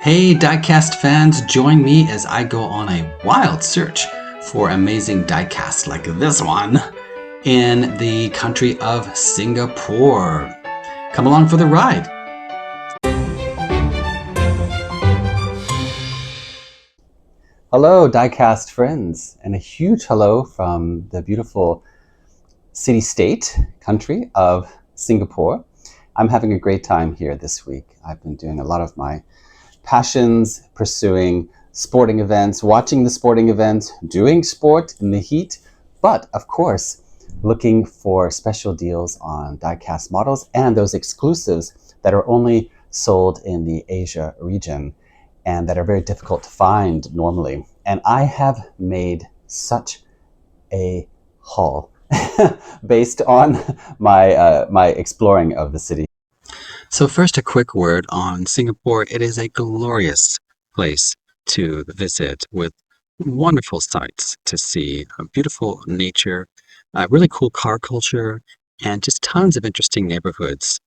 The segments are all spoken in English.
Hey Diecast fans, join me as I go on a wild search for amazing diecasts like this one in the country of Singapore. Come along for the ride. Hello Diecast friends, and a huge hello from the beautiful city-state country of Singapore. I'm having a great time here this week. I've been doing a lot of my passions, pursuing sporting events, watching the sporting events, doing sport in the heat, but of course, looking for special deals on diecast models and those exclusives that are only sold in the Asia region and that are very difficult to find normally. And I have made such a haul based on my exploring of the city. So first, a quick word on Singapore. It is a glorious place to visit with wonderful sights to see, beautiful nature, really cool car culture, and just tons of interesting neighborhoods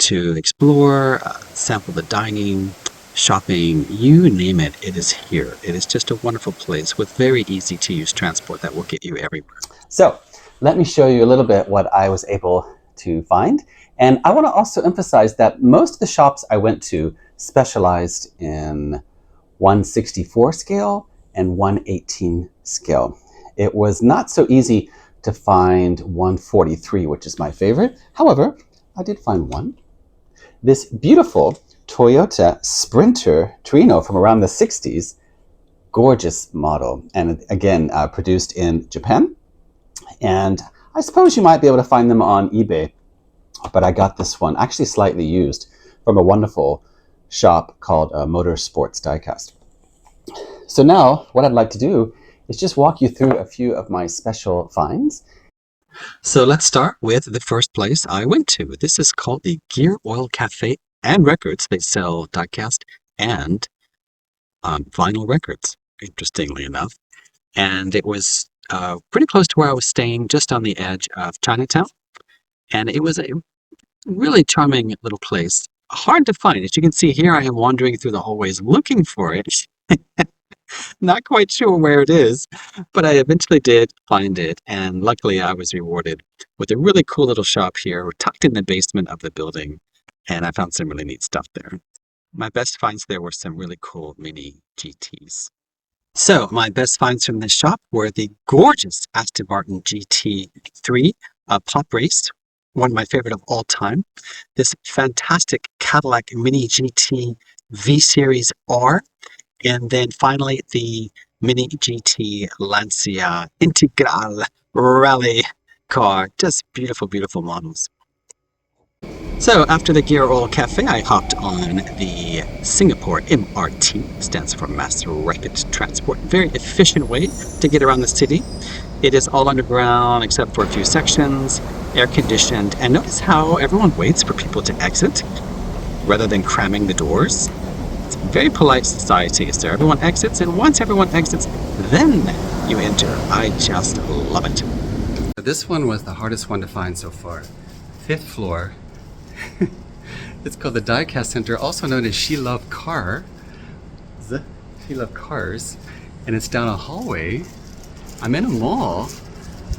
to explore, sample the dining, shopping, you name it, it is here. It is just a wonderful place with very easy to use transport that will get you everywhere. So let me show you a little bit what I was able to find. And I want to also emphasize that most of the shops I went to specialized in 1/64 scale and 1/18 scale. It was not so easy to find 1/43, which is my favorite. However, I did find one. This beautiful Toyota Sprinter Torino from around the 60s, gorgeous model, and again, produced in Japan. And I suppose you might be able to find them on eBay, but I got this one actually slightly used from a wonderful shop called Motorsports Diecast. So now what I'd like to do is just walk you through a few of my special finds. So let's start with the first place I went to. This is called the Gear Oil Cafe and Records. They sell diecast and vinyl records, interestingly enough. And it was pretty close to where I was staying, just on the edge of Chinatown. And it was a really charming little place. Hard to find. As you can see here, I am wandering through the hallways looking for it. Not quite sure where it is, but I eventually did find it. And luckily, I was rewarded with a really cool little shop here, tucked in the basement of the building. And I found some really neat stuff there. My best finds there were some really cool mini GTs. So my best finds from this shop were the gorgeous Aston Martin GT3 Pop Race, one of my favorite of all time. This fantastic Cadillac Mini GT V-Series R, and then finally the Mini GT Lancia Integral Rally car. Just beautiful, beautiful models. So after the Gear Oil Cafe, I hopped on the Singapore MRT, stands for Mass Rapid Transport. Very efficient way to get around the city. It is all underground except for a few sections, air conditioned, and notice how everyone waits for people to exit rather than cramming the doors. It's a very polite society, so everyone exits, and once everyone exits, then you enter. I just love it. This one was the hardest one to find so far. 5th floor. It's called the Diecast Center, also known as She Love Cars, and it's down a hallway. I'm in a mall,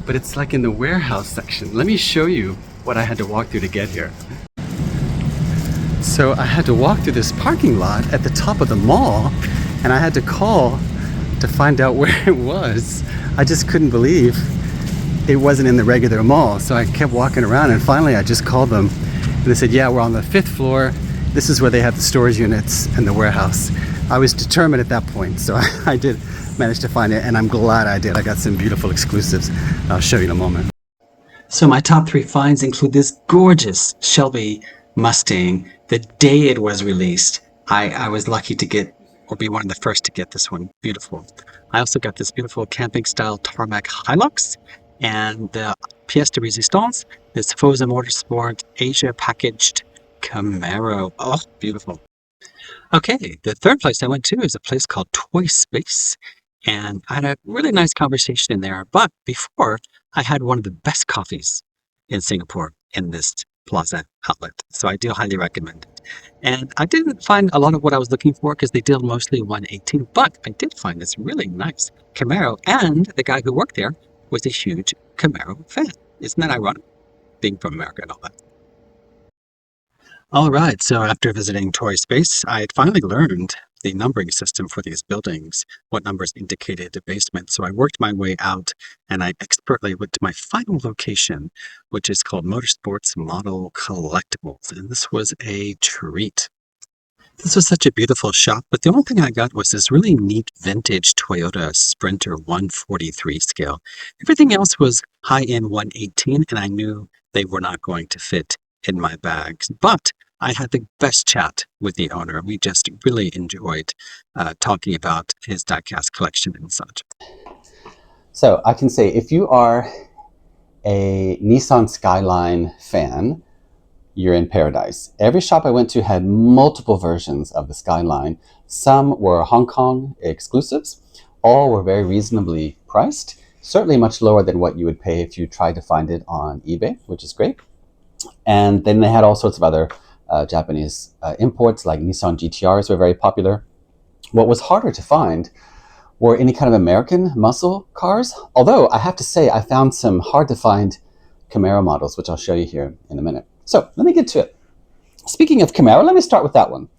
but it's like in the warehouse section. Let me show you what I had to walk through to get here. So I had to walk through this parking lot at the top of the mall, and I had to call to find out where it was. I just couldn't believe it wasn't in the regular mall, so I kept walking around, and finally I just called them. And they said, yeah, we're on the 5th floor. This is where they have the storage units and the warehouse. I was determined at that point, so I did manage to find it, and I'm glad I did. I got some beautiful exclusives I'll show you in a moment. So my top 3 finds include this gorgeous Shelby Mustang. The day it was released, I was lucky to get, or be one of the first to get this one. Beautiful. I also got this beautiful camping-style tarmac Hilux, and the pièce de résistance, this Forza Motorsport Asia packaged Camaro. Oh, beautiful. Okay, the third place I went to is a place called Toy Space, and I had a really nice conversation in there. But before, I had one of the best coffees in Singapore in this Plaza outlet. So I do highly recommend it. And I didn't find a lot of what I was looking for because they deal mostly 118, but I did find this really nice Camaro, and the guy who worked there was a huge Camaro fan. Isn't that ironic? Being from America and all that. All right, so after visiting Toy Space, I had finally learned the numbering system for these buildings, what numbers indicated the basement. So I worked my way out and I expertly went to my final location, which is called Motorsports Model Collectibles. And this was a treat. This was such a beautiful shop, but the only thing I got was this really neat vintage Toyota Sprinter 143 scale. Everything else was high-end 118, and I knew they were not going to fit in my bags. But I had the best chat with the owner. We just really enjoyed talking about his diecast collection and such. So I can say if you are a Nissan Skyline fan, you're in paradise. Every shop I went to had multiple versions of the Skyline. Some were Hong Kong exclusives. All were very reasonably priced, certainly much lower than what you would pay if you tried to find it on eBay, which is great. And then they had all sorts of other Japanese imports, like Nissan GTRs were very popular. What was harder to find were any kind of American muscle cars, although I have to say I found some hard to find Camaro models, which I'll show you here in a minute. So let me get to it. Speaking of Camaro, let me start with that one.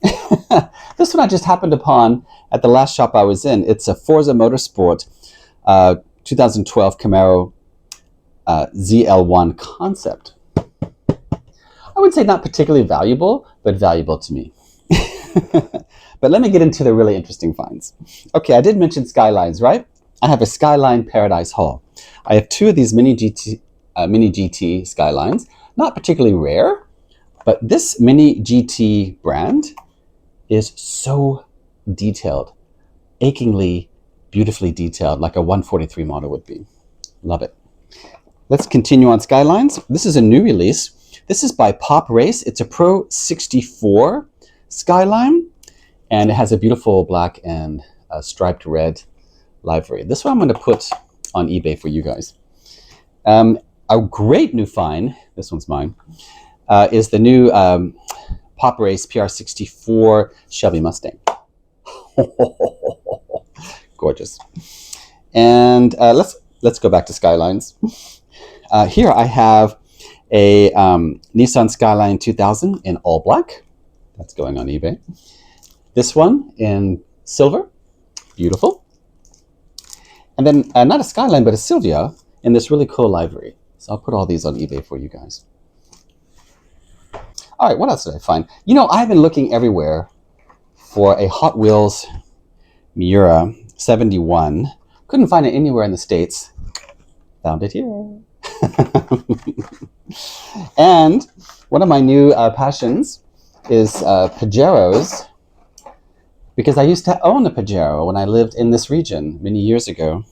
This one I just happened upon at the last shop I was in. It's a Forza Motorsport 2012 Camaro ZL1 concept. I would say not particularly valuable, but valuable to me. But let me get into the really interesting finds. Okay, I did mention Skylines, right? I have a Skyline Paradise haul. I have two of these mini GT Skylines. Not particularly rare, but this Mini GT brand is so detailed, achingly, beautifully detailed, like a 143 model would be. Love it. Let's continue on Skylines. This is a new release. This is by Pop Race. It's a Pro 64 Skyline, and it has a beautiful black and striped red livery. This one I'm going to put on eBay for you guys. A great new find, this one's mine, is the new Pop Race PR64 Chevy Mustang. Gorgeous. And let's go back to Skylines. Here I have a Nissan Skyline 2000 in all black. That's going on eBay. This one in silver. Beautiful. And then not a Skyline, but a Silvia in this really cool livery. So I'll put all these on eBay for you guys. All right, what else did I find? You know, I've been looking everywhere for a Hot Wheels Miura 71. Couldn't find it anywhere in the States. Found it here. And one of my new passions is Pajeros, because I used to own a Pajero when I lived in this region many years ago.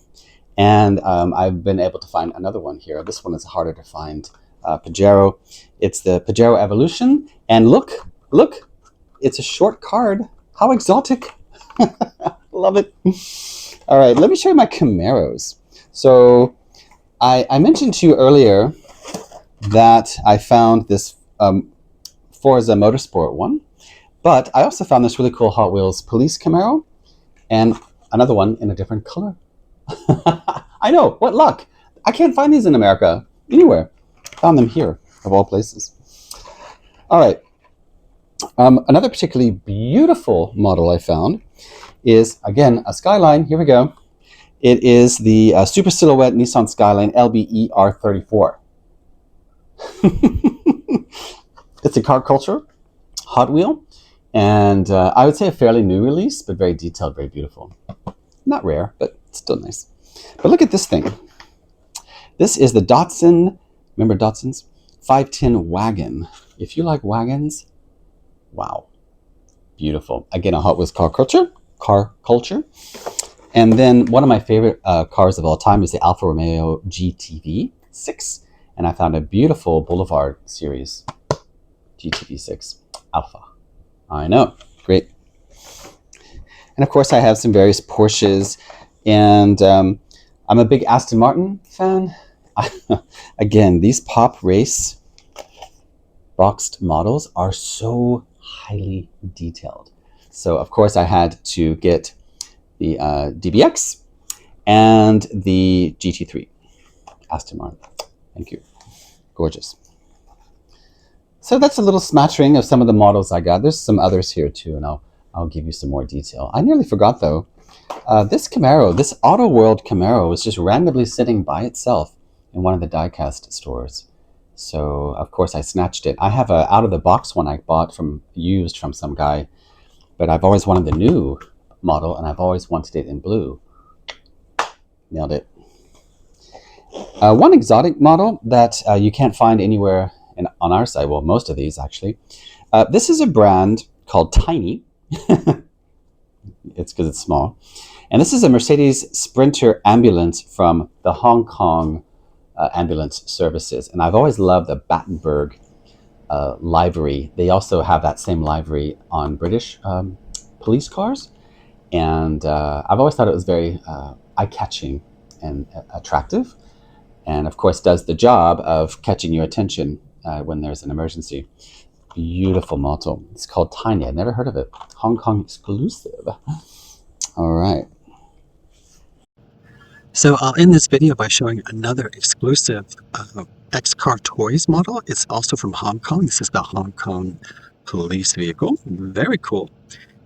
And I've been able to find another one here. This one is harder to find. Pajero. It's the Pajero Evolution. And look, it's a short card. How exotic. Love it. All right, let me show you my Camaros. So I mentioned to you earlier that I found this Forza Motorsport one, but I also found this really cool Hot Wheels Police Camaro and another one in a different color. I know, what luck. I can't find these in America anywhere. Found them here, of all places. All right. Another particularly beautiful model I found is, again, a Skyline. Here we go. It is the Super Silhouette Nissan Skyline LBE R34. It's a car culture Hot Wheel, and I would say a fairly new release, but very detailed, very beautiful. Not rare, but still nice. But look at this thing. This is the Datsun, remember Datsuns? 510 wagon. If you like wagons, wow. Beautiful. Again, a Hot Wheels car culture. And then one of my favorite cars of all time is the Alfa Romeo GTV 6. And I found a beautiful Boulevard Series GTV 6 Alpha. I know, great. And of course, I have some various Porsches. And I'm a big Aston Martin fan. Again, these Pop Race boxed models are so highly detailed. So of course I had to get the DBX and the GT3 Aston Martin. Thank you. Gorgeous. So that's a little smattering of some of the models I got. There's some others here too, and I'll give you some more detail. I nearly forgot though. This Camaro, this Auto World Camaro, was just randomly sitting by itself in one of the Diecast stores. So of course I snatched it. I have a out of the box one I bought from used from some guy, but I've always wanted the new model, and I've always wanted it in blue. Nailed it. One exotic model that you can't find anywhere on our site, well, most of these actually. This is a brand called Tiny. It's because it's small. And this is a Mercedes Sprinter ambulance from the Hong Kong ambulance services. And I've always loved the Battenberg livery. They also have that same livery on British police cars. And I've always thought it was very eye-catching and attractive. And of course does the job of catching your attention when there's an emergency. Beautiful model. It's called Tiny. I've never heard of it. Hong Kong exclusive. All right. So I'll end this video by showing another exclusive XCarToys model. It's also from Hong Kong. This is the Hong Kong police vehicle. Very cool.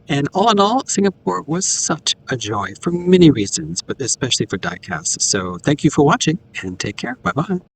And all in all, Singapore was such a joy for many reasons, but especially for Diecast. So thank you for watching and take care. Bye-bye.